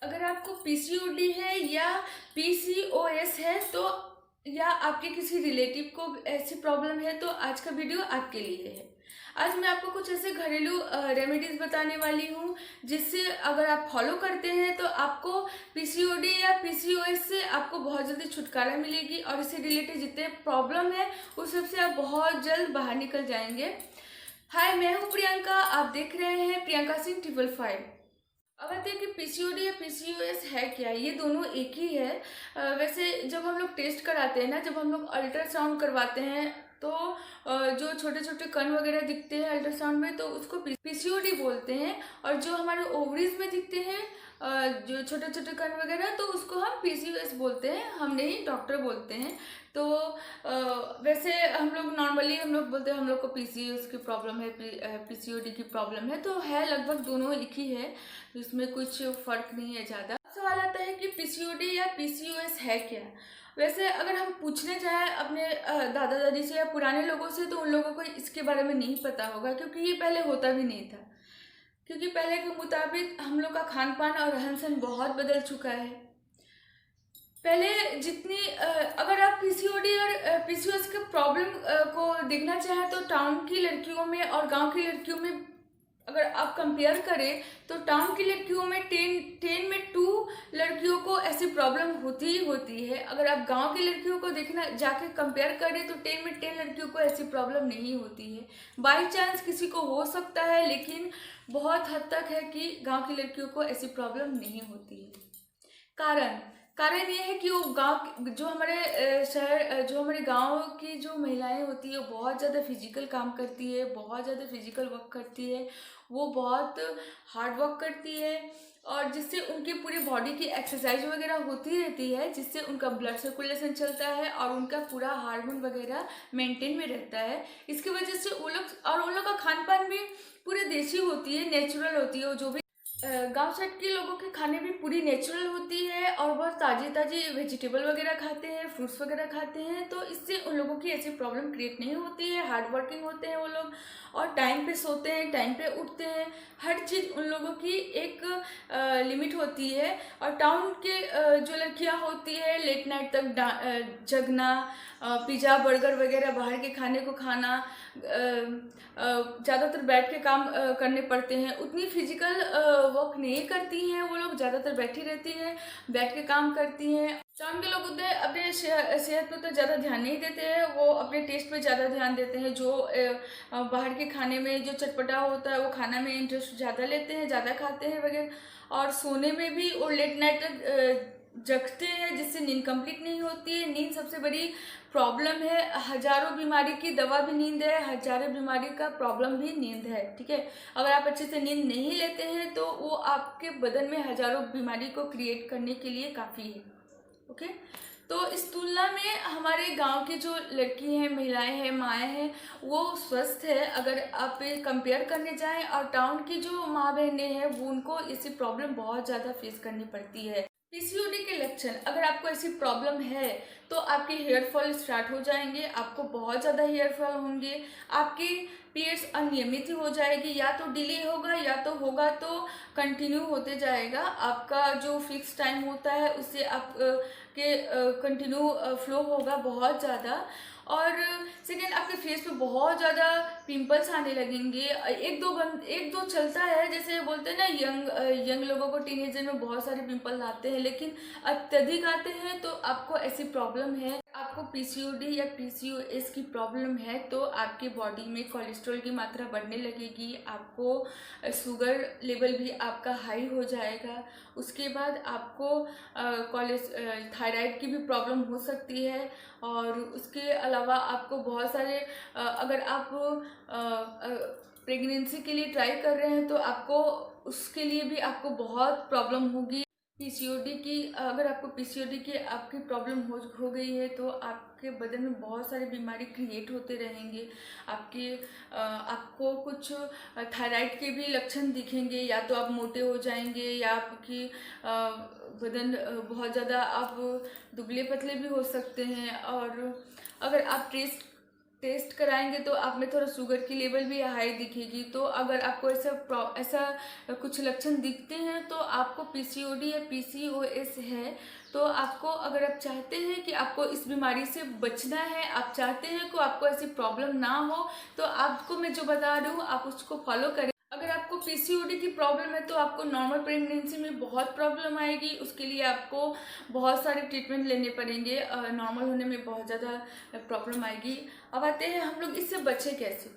अगर आपको पीसीओडी है या पीसीओएस है तो या आपके किसी रिलेटिव को ऐसी प्रॉब्लम है तो आज का वीडियो आपके लिए है। आज मैं आपको कुछ ऐसे घरेलू रेमेडीज बताने वाली हूँ जिससे अगर आप फॉलो करते हैं तो आपको पीसीओडी या पीसीओएस से आपको बहुत जल्दी छुटकारा मिलेगी और इससे रिलेटेड जितने प्रॉब्लम है उस सबसे आप बहुत जल्द बाहर निकल जाएंगे। हाय, मैं हूँ प्रियंका, आप देख रहे हैं प्रियंका सिंह 555। अब आते हैं कि पीसीओडी या पीसीओएस है क्या। ये दोनों एक ही है। वैसे जब हम लोग टेस्ट कराते हैं ना, जब हम लोग अल्ट्रासाउंड करवाते हैं तो जो छोटे छोटे कण वगैरह दिखते हैं अल्ट्रासाउंड में तो उसको पीसीओडी बोलते हैं, और जो हमारे ओवरीज में दिखते हैं जो छोटे छोटे कण वगैरह तो उसको हम पीसीओएस बोलते हैं, हम नहीं डॉक्टर बोलते हैं। तो वैसे हम लोग नॉर्मली हम लोग बोलते हैं हम लोग को पीसीओएस की प्रॉब्लम है, पीसीओडी की प्रॉब्लम है, तो है लगभग दोनों एक ही है, तो इसमें कुछ फर्क नहीं है ज़्यादा। सवाल आता है कि पीसीओडी या पीसीओएस है क्या। वैसे अगर हम पूछने जाएं अपने दादा दादी से या पुराने लोगों से तो उन लोगों को इसके बारे में नहीं पता होगा, क्योंकि ये पहले होता भी नहीं था। क्योंकि पहले के मुताबिक हम लोग का खान पान और रहन सहन बहुत बदल चुका है। पहले जितनी अगर आप पीसीओडी और पीसीओएस के प्रॉब्लम को देखना चाहें तो टाउन की लड़कियों में और गांव की लड़कियों में अगर आप कंपेयर करें तो टाउन की लड़कियों में 10 में 2 लड़कियों को ऐसी प्रॉब्लम होती ही होती है। अगर आप गांव की लड़कियों को देखना जाके कंपेयर करें तो 10 में 10 लड़कियों को ऐसी प्रॉब्लम नहीं होती है। बाई चांस किसी को हो सकता है, लेकिन बहुत हद तक है कि गांव की लड़कियों को ऐसी प्रॉब्लम नहीं होती है। कारण ये है कि वो गांव जो हमारे शहर जो हमारे गांव की जो महिलाएं होती है वो बहुत ज़्यादा फिजिकल काम करती है, बहुत ज़्यादा फिजिकल वर्क करती है, वो बहुत हार्ड वर्क करती है, और जिससे उनकी पूरी बॉडी की एक्सरसाइज वगैरह होती रहती है, जिससे उनका ब्लड सर्कुलेशन चलता है और उनका पूरा हार्मोन वगैरह मेंटेन में रहता है। इसकी वजह से वो लोग और उन लोग का खान पान भी पूरे देसी होती है, नेचुरल होती है। जो भी गांव साइड के लोगों के खाने भी पूरी नेचुरल होती है और बहुत ताज़ी ताज़ी वेजिटेबल वगैरह खाते हैं, फ्रूट्स वगैरह खाते हैं, तो इससे उन लोगों की ऐसी प्रॉब्लम क्रिएट नहीं होती है। हार्ड वर्किंग होते हैं वो लोग और टाइम पे सोते हैं, टाइम पे उठते हैं, हर चीज़ उन लोगों की एक लिमिट होती है। और टाउन के जो लड़कियां होती है लेट नाइट तक जगना, पिज़्ज़ा बर्गर वगैरह बाहर के खाने को खाना, ज़्यादातर बैठ के काम करने पड़ते हैं, उतनी फिजिकल वर्क नहीं करती हैं वो लोग, ज़्यादातर बैठी रहती हैं, बैठ के काम करती हैं। टाउन के लोग उधर अपने सेहत पे तो ज़्यादा ध्यान नहीं देते हैं, वो अपने टेस्ट पे ज़्यादा ध्यान देते हैं। जो बाहर के खाने में जो चटपटा होता है वो खाना में इंटरेस्ट ज़्यादा लेते हैं, ज़्यादा खाते हैं वगैरह, और सोने में भी वो लेट नाइट तक जगते हैं, जिससे नींद कंप्लीट नहीं होती है। नींद सबसे बड़ी प्रॉब्लम है, हजारों बीमारी की दवा भी नींद है, हजारों बीमारी का प्रॉब्लम भी नींद है, ठीक है। अगर आप अच्छे से नींद नहीं लेते हैं तो वो आपके बदन में हजारों बीमारी को क्रिएट करने के लिए काफ़ी है, ओके। तो इस तुलना में हमारे गांव की जो लड़की हैं, महिलाएं हैं, माएँ हैं, वो स्वस्थ है अगर आप कंपेयर करने जाएं। और टाउन की जो माँ बहनें हैं वो उनको इसी प्रॉब्लम बहुत ज़्यादा फेस करनी पड़ती है। पीसीओडी के लक्षण, अगर आपको ऐसी प्रॉब्लम है तो आपके हेयर फॉल स्टार्ट हो जाएंगे, आपको बहुत ज़्यादा हेयर फॉल होंगे, आपकी पीरियड्स अनियमित हो जाएगी, या तो डिले होगा या तो होगा तो कंटिन्यू होते जाएगा। आपका जो फिक्स टाइम होता है उससे आप के कंटिन्यू फ्लो होगा बहुत ज़्यादा। और सेकेंड, आपके फेस पे बहुत ज़्यादा पिंपल्स आने लगेंगे। एक दो चलता है, जैसे बोलते हैं ना यंग लोगों को टीनेजर में बहुत सारे पिंपल्स आते हैं, लेकिन अत्यधिक आते हैं तो आपको ऐसी प्रॉब्लम है। आपको पीसीओडी या पीसीओएस की प्रॉब्लम है तो आपकी बॉडी में कोलेस्ट्रॉल की मात्रा बढ़ने लगेगी, आपको शुगर लेवल भी आपका हाई हो जाएगा। उसके बाद आपको थायराइड की भी प्रॉब्लम हो सकती है, और उसके अलावा आपको बहुत सारे अगर आप प्रेगनेंसी के लिए ट्राई कर रहे हैं तो आपको उसके लिए भी आपको बहुत प्रॉब्लम होगी। पीसीओडी की अगर आपको पीसीओडी की आपकी प्रॉब्लम हो गई है तो आपके बदन में बहुत सारी बीमारी क्रिएट होते रहेंगे। आपको कुछ थायराइड के भी लक्षण दिखेंगे, या तो आप मोटे हो जाएंगे या आपकी बदन बहुत ज़्यादा आप दुबले पतले भी हो सकते हैं। और अगर आप टेस्ट कराएंगे तो आप में थोड़ा शुगर की लेवल भी हाई दिखेगी। तो अगर आपको ऐसा कुछ लक्षण दिखते हैं तो आपको पीसीओडी या पीसीओएस है। तो आपको, अगर आप चाहते हैं कि आपको इस बीमारी से बचना है, आप चाहते हैं कि आपको ऐसी प्रॉब्लम ना हो, तो आपको मैं जो बता रही हूँ आप उसको फॉलो करें। अगर आपको पीसीओडी की प्रॉब्लम है तो आपको नॉर्मल प्रेगनेंसी में बहुत प्रॉब्लम आएगी, उसके लिए आपको बहुत सारे ट्रीटमेंट लेने पड़ेंगे, नॉर्मल होने में बहुत ज़्यादा प्रॉब्लम आएगी। अब आते हैं हम लोग इससे बचे कैसे,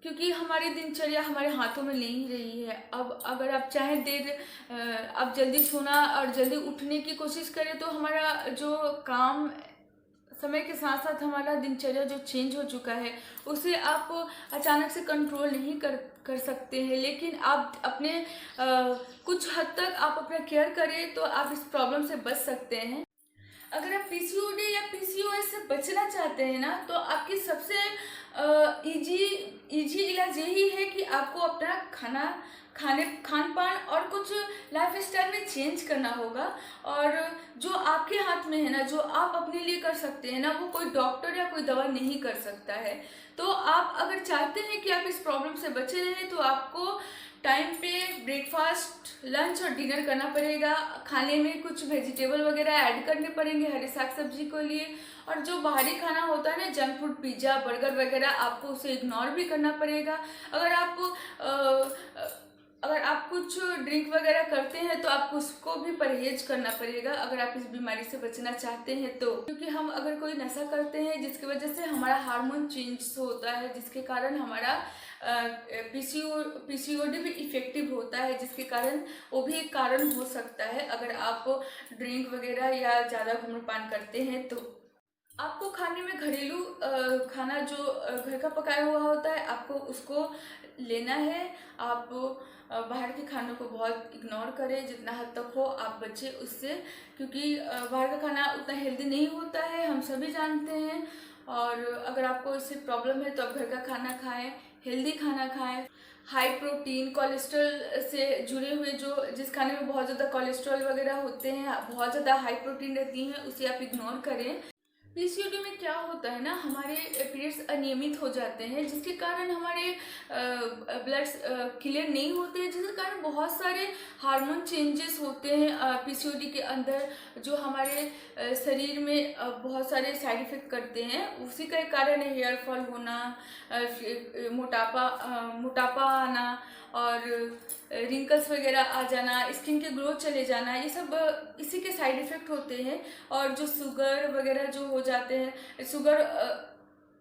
क्योंकि हमारी दिनचर्या हमारे हाथों में नहीं रही है। अब अगर आप चाहें अब जल्दी सोना और जल्दी उठने की कोशिश करें तो हमारा जो काम समय के साथ साथ हमारा दिनचर्या जो चेंज हो चुका है उसे आप अचानक से कंट्रोल नहीं कर सकते हैं। लेकिन आप अपने कुछ हद तक आप अपना केयर करें तो आप इस प्रॉब्लम से बच सकते हैं। अगर आप पीसीओडी या पीसीओएस से बचना चाहते हैं ना, तो आपकी सबसे इजी इलाज यही है कि आपको अपना खान पान और कुछ लाइफ स्टाइल में चेंज करना होगा। और जो आपके हाथ में है ना, जो आप अपने लिए कर सकते हैं ना, वो कोई डॉक्टर या कोई दवा नहीं कर सकता है। तो आप अगर चाहते हैं कि आप इस प्रॉब्लम से बचे रहें तो आपको टाइम पे ब्रेकफास्ट, लंच और डिनर करना पड़ेगा। खाने में कुछ वेजिटेबल वगैरह ऐड करने पड़ेंगे हरे साग सब्जी के लिए। और जो बाहरी खाना होता है ना, जंक फूड, पिज़्ज़ा, बर्गर वगैरह, आपको उसे इग्नोर भी करना पड़ेगा। अगर आप कुछ ड्रिंक वगैरह करते हैं तो आपको उसको भी परहेज करना पड़ेगा अगर आप इस बीमारी से बचना चाहते हैं तो। क्योंकि हम अगर कोई नशा करते हैं जिसकी वजह से हमारा हार्मोन चेंज होता है, जिसके कारण हमारा पीसीओडी भी इफेक्टिव होता है, जिसके कारण वो भी एक कारण हो सकता है अगर आप ड्रिंक वगैरह या ज़्यादा धूम्रपान करते हैं तो। आपको खाने में घरेलू खाना जो घर का पकाया हुआ होता है आपको उसको लेना है। आप बाहर के खानों को बहुत इग्नोर करें, जितना हद तक हो आप बचें उससे, क्योंकि बाहर का खाना उतना हेल्दी नहीं होता है, हम सभी जानते हैं। और अगर आपको इससे प्रॉब्लम है तो आप घर का खाना खाएं, हेल्दी खाना खाएं। हाई प्रोटीन, कोलेस्ट्रॉल से जुड़े हुए जिस खाने में बहुत ज़्यादा कोलेस्ट्रॉल वगैरह होते हैं, बहुत ज़्यादा हाई प्रोटीन रहती हैं, उसे आप इग्नोर करें। पीसीओडी में क्या होता है ना, हमारे पीरियड्स अनियमित हो जाते हैं, जिसके कारण हमारे ब्लड्स क्लियर नहीं होते हैं, जिसके कारण बहुत सारे हार्मोन चेंजेस होते हैं पीसीओडी के अंदर, जो हमारे शरीर में बहुत सारे साइड इफेक्ट करते हैं। उसी का एक कारण है हेयर फॉल होना, मोटापा आना और रिंकल्स वगैरह आ जाना, स्किन के ग्रोथ चले जाना, ये सब इसी के साइड इफ़ेक्ट होते हैं। और जो शुगर वगैरह जो हो जाते हैं, शुगर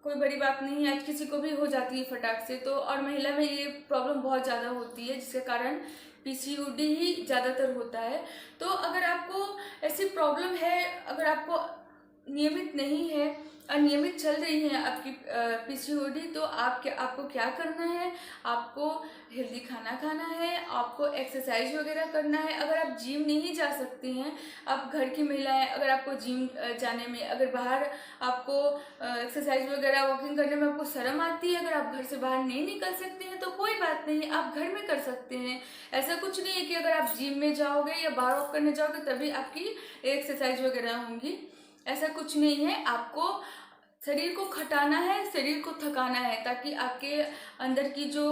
कोई बड़ी बात नहीं है, आज किसी को भी हो जाती है फटाक से तो। और महिला में ये प्रॉब्लम बहुत ज़्यादा होती है, जिसके कारण पीसीओडी ही ज़्यादातर होता है। तो अगर आपको ऐसी प्रॉब्लम है, अगर आपको नियमित नहीं है, अनियमित चल रही है आपकी पीसीओडी, तो आपको क्या करना है, आपको हेल्दी खाना खाना है, आपको एक्सरसाइज वगैरह करना है। अगर आप जिम नहीं जा सकती हैं, आप घर की महिलाएं, अगर आपको जिम जाने में, अगर बाहर आपको एक्सरसाइज वगैरह वॉकिंग करने में आपको शर्म आती है, अगर आप घर से बाहर नहीं निकल सकते हैं तो कोई बात नहीं, आप घर में कर सकते हैं। ऐसा कुछ नहीं है कि अगर आप जिम में जाओगे या बाहर वॉक करने जाओगे तभी आपकी एक्सरसाइज वगैरह होंगी, ऐसा कुछ नहीं है। आपको शरीर को खटाना है, शरीर को थकाना है, ताकि आपके अंदर की जो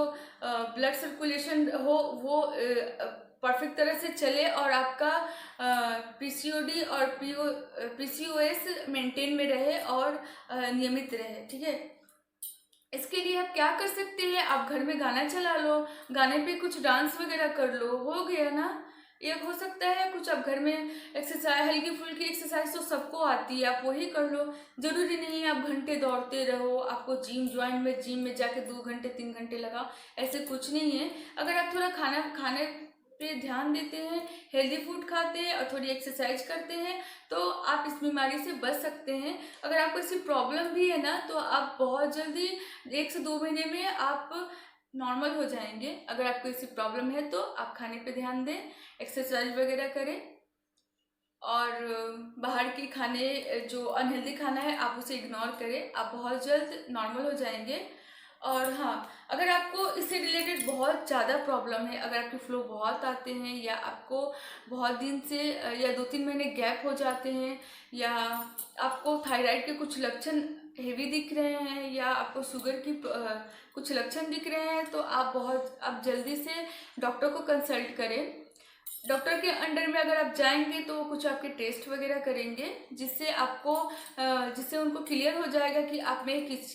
ब्लड सर्कुलेशन हो वो परफेक्ट तरह से चले और आपका पीसीओडी और पीसीओएस मेंटेन में रहे और नियमित रहे, ठीक है। इसके लिए आप क्या कर सकते हैं, आप घर में गाना चला लो, गाने पे कुछ डांस वगैरह कर लो, हो गया ना। एक हो सकता है कुछ आप घर में एक्सरसाइज, हल्की फुल्की एक्सरसाइज तो सबको आती है, आप वही कर लो। जरूरी नहीं है आप घंटे दौड़ते रहो, आपको जिम में जाके 2 घंटे 3 घंटे लगाओ, ऐसे कुछ नहीं है। अगर आप थोड़ा खाने पे ध्यान देते हैं, हेल्दी फूड खाते हैं और थोड़ी एक्सरसाइज करते हैं तो आप इस बीमारी से बच सकते हैं। अगर आपको ऐसी प्रॉब्लम भी है ना तो आप बहुत जल्दी 1 से 2 महीने में आप नॉर्मल हो जाएंगे। अगर आपको ऐसी प्रॉब्लम है तो आप खाने पे ध्यान दें, एक्सरसाइज वगैरह करें और बाहर के खाने, जो अनहेल्दी खाना है आप उसे इग्नोर करें, आप बहुत जल्द नॉर्मल हो जाएंगे। और हाँ, अगर आपको इससे रिलेटेड बहुत ज़्यादा प्रॉब्लम है, अगर आपके फ्लो बहुत आते हैं या आपको बहुत दिन से या 2-3 महीने गैप हो जाते हैं, या आपको थायराइड के कुछ लक्षण हेवी दिख रहे हैं या आपको शुगर की कुछ लक्षण दिख रहे हैं तो आप जल्दी से डॉक्टर को कंसल्ट करें। डॉक्टर के अंडर में अगर आप जाएंगे तो कुछ आपके टेस्ट वगैरह करेंगे, जिससे उनको क्लियर हो जाएगा कि आप में किस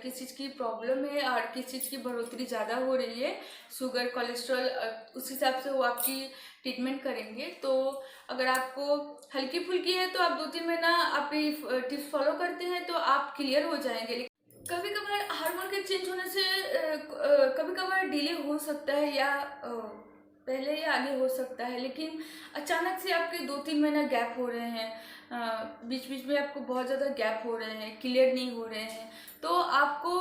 चीज़ की प्रॉब्लम है और किस चीज़ की बढ़ोतरी ज़्यादा हो रही है, शुगर, कोलेस्ट्रॉल, उस हिसाब से वो आपकी ट्रीटमेंट करेंगे। तो अगर आपको हल्की फुल्की है तो आप 2-3 महीना आप ये टिप्स फॉलो करते हैं तो आप क्लियर हो जाएंगे। कभी कभार हार्मोन के चेंज होने से कभी कभार डिले हो सकता है या पहले या आगे हो सकता है, लेकिन अचानक से आपके 2-3 महीना गैप हो रहे हैं, बीच बीच में आपको बहुत ज़्यादा गैप हो रहे हैं, क्लियर नहीं हो रहे हैं, तो आपको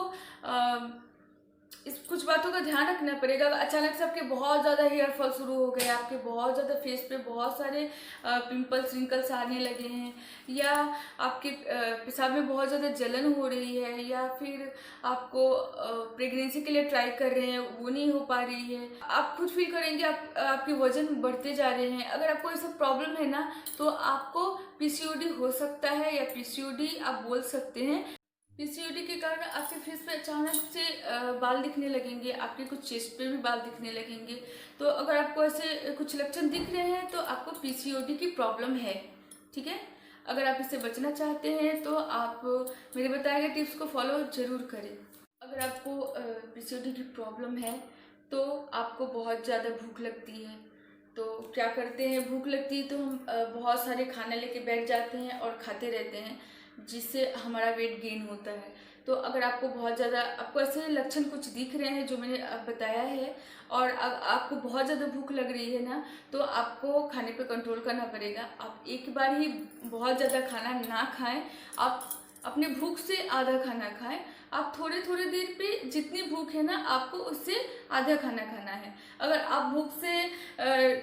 इस कुछ बातों का ध्यान रखना पड़ेगा। अचानक से आपके बहुत ज़्यादा हेयर फॉल शुरू हो गया, आपके बहुत ज़्यादा फेस पे बहुत सारे पिंपल्स रिंकल्स आने लगे हैं, या आपके पेशाब में बहुत ज़्यादा जलन हो रही है, या फिर आपको प्रेगनेंसी के लिए ट्राई कर रहे हैं वो नहीं हो पा रही है, आप खुद फील करेंगे आपके वजन बढ़ते जा रहे हैं। अगर आपको ये सब प्रॉब्लम है ना तो आपको पीसीओडी हो सकता है या पीसीओडी आप बोल सकते हैं। पीसीओडी के कारण आपके फेस पे अचानक से बाल दिखने लगेंगे, आपके कुछ चेस्ट पे भी बाल दिखने लगेंगे। तो अगर आपको ऐसे कुछ लक्षण दिख रहे हैं तो आपको पीसीओडी की प्रॉब्लम है, ठीक है। अगर आप इससे बचना चाहते हैं तो आप मेरे बताए गए टिप्स को फॉलो ज़रूर करें। अगर आपको पीसीओडी की प्रॉब्लम है तो आपको बहुत ज़्यादा भूख लगती है, तो क्या करते हैं, भूख लगती है तो हम बहुत सारे खाना लेके बैठ जाते हैं और खाते रहते हैं, जिससे हमारा वेट गेन होता है। तो अगर आपको बहुत ज़्यादा आपको ऐसे लक्षण कुछ दिख रहे हैं जो मैंने बताया है और आपको बहुत ज़्यादा भूख लग रही है ना, तो आपको खाने पे कंट्रोल करना पड़ेगा। आप एक बार ही बहुत ज़्यादा खाना ना खाएं, आप अपने भूख से आधा खाना खाएं। आप थोड़े थोड़े देर पे जितनी भूख है ना आपको उससे आधा खाना खाना है। अगर आप भूख से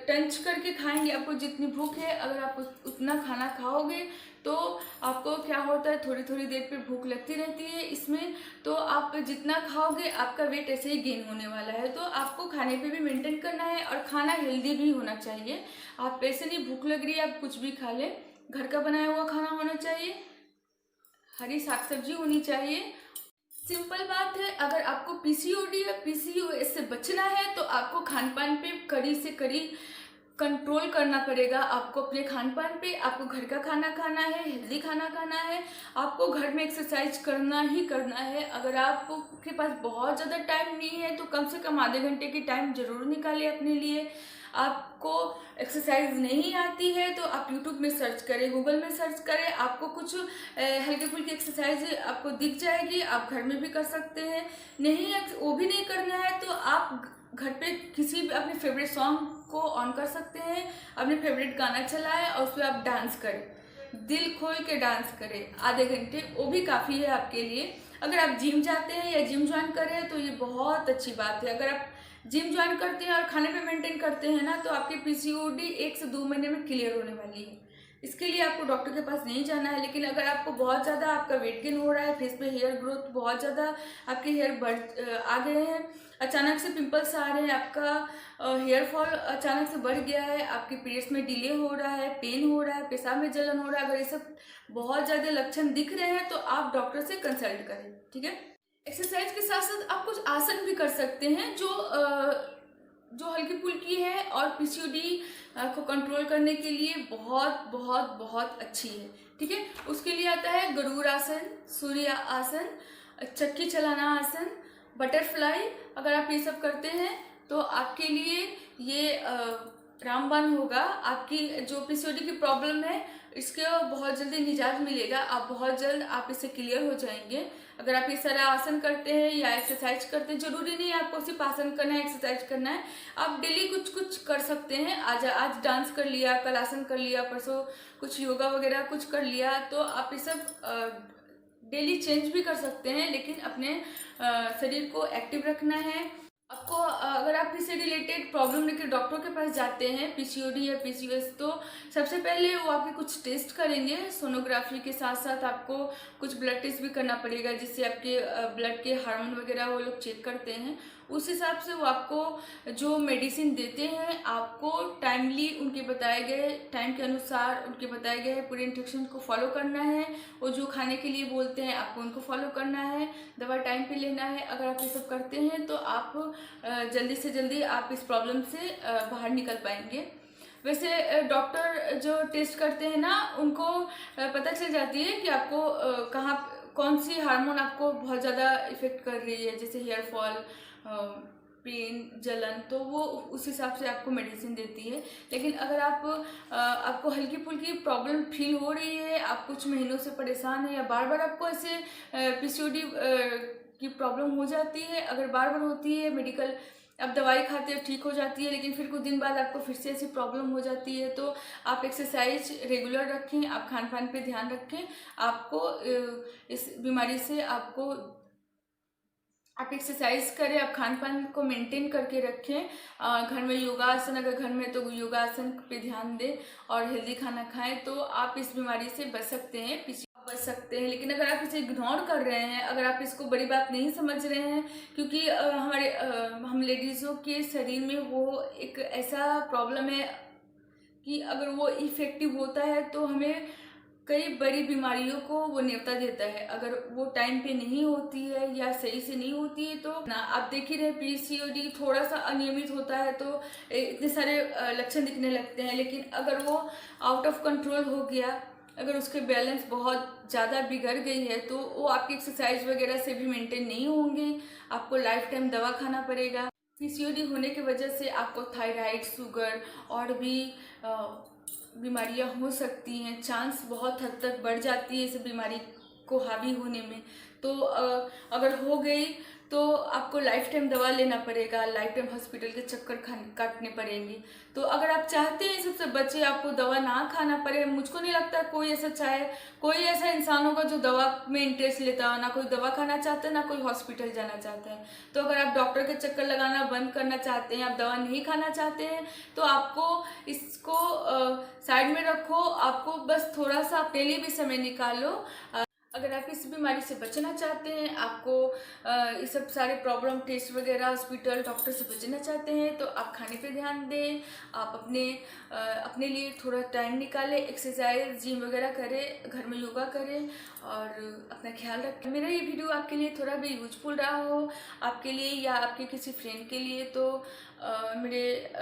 टंच करके खाएंगे, आपको जितनी भूख है अगर आप उतना खाना खाओगे तो आपको क्या होता है, थोड़ी थोड़ी देर पे भूख लगती रहती है इसमें, तो आप जितना खाओगे आपका वेट ऐसे ही गेन होने वाला है। तो आपको खाने पे भी मेंटेन करना है और खाना हेल्दी भी होना चाहिए। आप ऐसे नहीं भूख लग रही है आप कुछ भी खा लें, घर का बनाया हुआ खाना होना चाहिए, हरी साग सब्जी होनी चाहिए। सिंपल बात है, अगर आपको पीसीओडी या पीसीओएस से बचना है तो आपको खान पान पे कड़ी से कड़ी कंट्रोल करना पड़ेगा। आपको अपने खान पान पे आपको घर का खाना खाना है, हेल्दी खाना खाना है, आपको घर में एक्सरसाइज करना ही करना है। अगर आपके पास बहुत ज़्यादा टाइम नहीं है तो कम से कम आधे घंटे की टाइम ज़रूर निकालें अपने लिए। आपको एक्सरसाइज नहीं आती है तो आप यूट्यूब में सर्च करें, गूगल में सर्च करें, आपको कुछ हल्की फुल्की एक्सरसाइज आपको दिख जाएगी, आप घर में भी कर सकते हैं। नहीं वो भी नहीं करना है तो आप घर पे किसी भी अपने फेवरेट सॉन्ग को ऑन कर सकते हैं, अपने फेवरेट गाना चलाएं और उस पर आप डांस करें, दिल खोल के डांस करें आधे घंटे, वो भी काफ़ी है आपके लिए। अगर आप जिम जाते हैं या जिम ज्वाइन कर रहे हैं तो ये बहुत अच्छी बात है। अगर आप जिम ज्वाइन करते हैं और खाने पे मेंटेन करते हैं ना तो आपकी पीसीओडी 1 से 2 महीने में क्लियर होने वाली है। इसके लिए आपको डॉक्टर के पास नहीं जाना है। लेकिन अगर आपको बहुत ज़्यादा आपका वेट गेन हो रहा है, फेस पे हेयर ग्रोथ बहुत ज़्यादा आपके हेयर आ गए हैं, अचानक से पिंपल्स आ रहे हैं, आपका हेयर फॉल अचानक से बढ़ गया है, आपके पीरियड्स में डिले हो रहा है, पेन हो रहा है, पेशाब में जलन हो रहा है, अगर ये सब बहुत ज़्यादा लक्षण दिख रहे हैं तो आप डॉक्टर से कंसल्ट करें, ठीक है। एक्सरसाइज के साथ साथ आप कुछ आसन भी कर सकते हैं जो हल्की फुल्की है और पीसीओडी को कंट्रोल करने के लिए बहुत बहुत बहुत अच्छी है, ठीक है। उसके लिए आता है गरुड़ आसन, सूर्य आसन, चक्की चलाना आसन, बटरफ्लाई। अगर आप ये सब करते हैं तो आपके लिए ये रामबाण होगा। आपकी जो पीसीओडी की प्रॉब्लम है इसके बहुत जल्दी निजात मिलेगा, आप बहुत जल्द आप इससे क्लियर हो जाएंगे। अगर आप ये सारा आसन करते हैं या एक्सरसाइज करते हैं, जरूरी नहीं है आपको सिर्फ आसन करना है, एक्सरसाइज करना है, आप डेली कुछ कुछ कर सकते हैं। आज डांस कर लिया, कल आसन कर लिया, परसों कुछ योगा वगैरह कुछ कर लिया, तो आप ये सब डेली चेंज भी कर सकते हैं। लेकिन अपने शरीर को एक्टिव रखना है आपको। अगर आप इससे रिलेटेड प्रॉब्लम लेकर डॉक्टर के पास जाते हैं, पीसीओडी या पीसीओएस, तो सबसे पहले वो आपके कुछ टेस्ट करेंगे। सोनोग्राफी के साथ साथ आपको कुछ ब्लड टेस्ट भी करना पड़ेगा, जिससे आपके ब्लड के हार्मोन वगैरह वो लोग चेक करते हैं। उस हिसाब से वो आपको जो मेडिसिन देते हैं आपको टाइमली उनके बताए गए टाइम के अनुसार उनके बताए गए पूरे इंस्ट्रक्शन को फॉलो करना है। वो जो खाने के लिए बोलते हैं आपको उनको फॉलो करना है, दवा टाइम पे लेना है। अगर आप ये सब करते हैं तो आप जल्दी से जल्दी आप इस प्रॉब्लम से बाहर निकल पाएंगे। वैसे डॉक्टर जो टेस्ट करते हैं ना उनको पता चल जाती है कि आपको कहाँ कौन सी हार्मोन आपको बहुत ज़्यादा इफेक्ट कर रही है, जैसे हेयर फॉल, पेन, जलन, तो वो उस हिसाब से आपको मेडिसिन देती है। लेकिन अगर आपको हल्की फुल्की प्रॉब्लम फील हो रही है, आप कुछ महीनों से परेशान है या बार बार आपको ऐसे पीसीओडी की प्रॉब्लम हो जाती है, अगर बार बार होती है, मेडिकल अब दवाई खाते हो ठीक हो जाती है, लेकिन फिर कुछ दिन बाद आपको फिर से ऐसी प्रॉब्लम हो जाती है, तो आप एक्सरसाइज रेगुलर रखें, आप खान पान पे ध्यान रखें। आपको इस बीमारी से आप एक्सरसाइज करें, आप खान पान को मेंटेन करके रखें। घर में योगासन, अगर घर में तो योगासन पे ध्यान दें और हेल्दी खाना खाएं, तो आप इस बीमारी से बच सकते हैं, बच सकते हैं। लेकिन अगर आप इसे इग्नोर कर रहे हैं, अगर आप इसको बड़ी बात नहीं समझ रहे हैं, क्योंकि हम लेडीज़ों के शरीर में वो एक ऐसा प्रॉब्लम है कि अगर वो इफेक्टिव होता है तो हमें कई बड़ी बीमारियों को वो न्योता देता है। अगर वो टाइम पे नहीं होती है या सही से नहीं होती है तो ना, आप देख ही रहे पीसीओडी थोड़ा सा अनियमित होता है तो इतने सारे लक्षण दिखने लगते हैं। लेकिन अगर वो आउट ऑफ कंट्रोल हो गया, अगर उसके बैलेंस बहुत ज़्यादा बिगड़ गई है, तो वो आपकी एक्सरसाइज वगैरह से भी मेंटेन नहीं होंगे, आपको लाइफ टाइम दवा खाना पड़ेगा। पीसीओडी होने की वजह से आपको थायराइड, शुगर और भी बीमारियां हो सकती हैं, चांस बहुत हद तक बढ़ जाती है इस बीमारी को हावी होने में। तो अगर हो गई तो आपको लाइफ टाइम दवा लेना पड़ेगा, लाइफ टाइम हॉस्पिटल के चक्कर काटने पड़ेंगे। तो अगर आप चाहते हैं सबसे बचे, आपको दवा ना खाना पड़े, मुझको नहीं लगता कोई ऐसा चाहे, कोई ऐसा इंसान होगा जो दवा में इंटरेस्ट लेता हो, ना कोई दवा खाना चाहता है, ना कोई हॉस्पिटल जाना चाहता है। तो अगर आप डॉक्टर के चक्कर लगाना बंद करना चाहते हैं, आप दवा नहीं खाना चाहते हैं, तो आपको इसको साइड में रखो, आपको बस थोड़ा सा अपने लिए भी समय निकालो। अगर आप इस बीमारी से बचना चाहते हैं, आपको ये सब सारे प्रॉब्लम, टेस्ट वगैरह, हॉस्पिटल, डॉक्टर से बचना चाहते हैं, तो आप खाने पे ध्यान दें, आप अपने लिए थोड़ा टाइम निकालें, एक्सरसाइज, जिम वगैरह करें, घर में योगा करें और अपना ख्याल रखें। मेरा ये वीडियो आपके लिए थोड़ा भी यूजफुल रहा हो आपके लिए या आपके किसी फ्रेंड के लिए, तो मेरे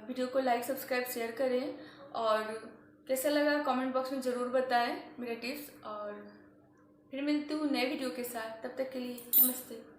वीडियो को लाइक, सब्सक्राइब, शेयर करें और कैसा लगा कमेंट बॉक्स में ज़रूर बताएं मेरे टिप्स। और फिर मिलती हूँ नए वीडियो के साथ, तब तक के लिए नमस्ते।